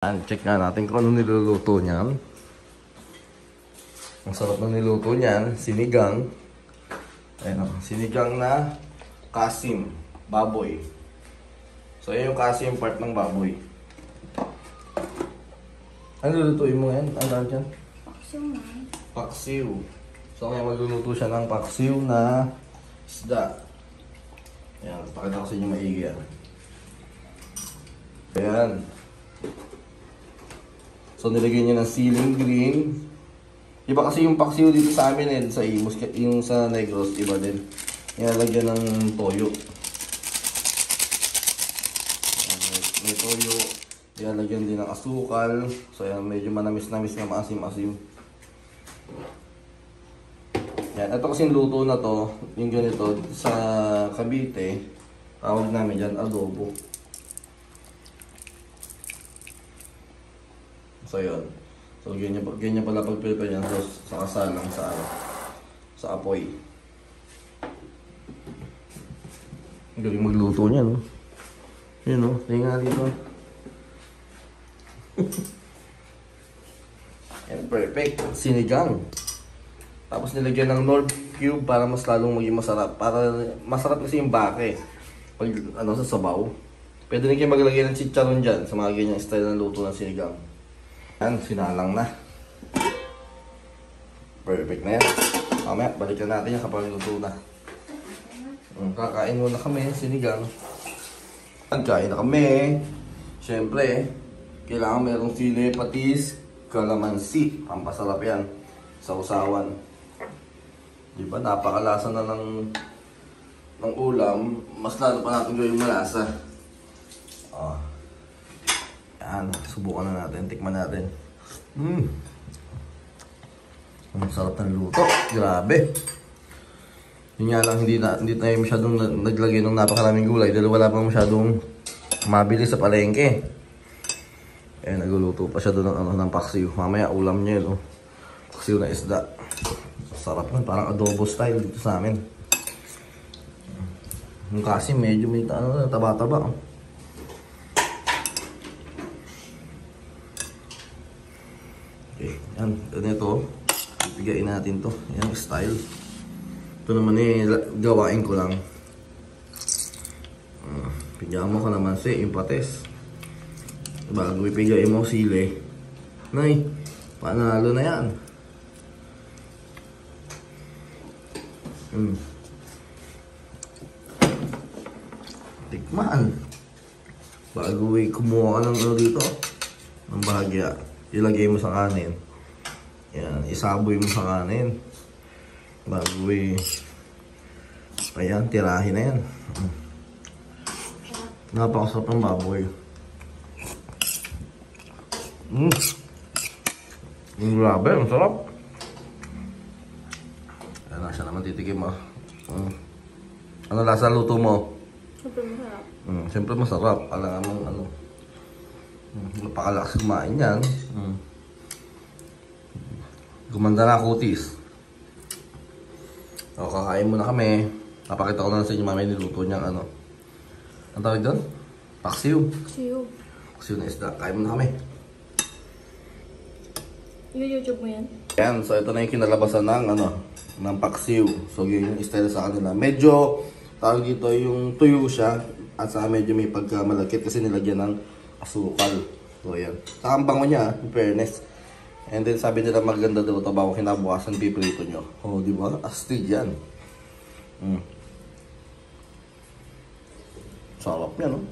Check nga natin kung ano niluluto niyan. Ang sarap na niluto niyan, sinigang. Ayan o, sinigang na kasim, baboy. So, ayan yung kasim part ng baboy. Ano lulutuin mo yan? Ang dami dyan? Paksiw na. Paksiw. So, ngayon magluluto siya ng paksiw na isda. Ayan, pakita ko sa inyo maigi yan. Ayan. So, nilagyan niya ng ceiling green. Iba kasi yung paksiw dito sa amin eh, sa Imus, yung sa Negros, iba din. Nilalagyan ng toyo. May toyo. Nilalagyan din ng asukal. So, yan, medyo manamis-namis na maasim-asim. Yan, ito kasing luto na to, yung ganito, sa Cavite, tawag namin dyan, adobo. So, yun. So, ganyan pala pag-prepare yan. So, sa kasalang sa apoy. Ang galing magluto niya, no? Yun, no? Tingnan nga dito. Yan, perfect. Sinigang. Tapos nilagyan ng Knorr cube para mas lalong maging masarap. Para masarap kasi yung bake. Pag sa sabaw. Pwede rin kayo maglagay ng chicharon dyan sa mga ganyang style ng luto ng sinigang. Yan, sinalang na. Perfect na yan. Mamaya, balikan natin yan kapag luto na. Kakain muna kami, sinigang. Kain na kami. Siyempre, kailangan merong sili, patis, kalamansi. Pampasarap yan. Sa usawan. Diba, napakalasa na ng ulam. Mas lalo pa natin gawin malasa. Yan, subukan na natin, tikman natin. Ang sarap ng luto, grabe. Yun nga lang, hindi tayo masyadong naglagay ng napakaraming gulay dahil wala pang masyadong mabili sa palengke. Eh, nagluluto pa siya doon ng paksiw. Mamaya ulam niya yun, paksiw na isda. Sarap nun, parang adobo style dito sa amin. Yung kasi medyo may taba-taba. Okay, yan. Ito, ipigain natin to. Yan, style. Ito naman eh, gawain ko lang. Pigain mo ka naman yung pates. Bago ipigain mo sili. Nay, panalo na yan. Tikman. Bago kumuha ka ng dito, ng bahagya. Ilagay mo sa kanin. Yan, isaboy mo sa kanin. Bago ayan, tirahin na yan. Napakasarap ng baboy. Grabe, ang sarap. Ayan na siya naman, titikim mo. Ano lasa luto mo? Siyempre masarap. Siyempre masarap. Alam mo, napakalakas kumain yan. Gumanda na kutis. O, kakain muna kami. Napakita ko na sa inyo mamaya niluto niyang ano. Ang tawag doon? Paksiw. Paksiw. Paksiw na isda. Kain muna kami. YouTube mo yan? Yan. So, ito na yung kinalabasan ng paksiw. So, yun yung style sa kanila. Medyo, tawag dito, yung tuyo siya. At saka medyo may pagkamalakit kasi nilagyan ng asukal. So, yan. Saka ang bango niya, in fairness. And then, sabi nila maganda daw ito bago kinabukasan piprito nyo. Oh, di ba? Astig yan. Sarap yan, no?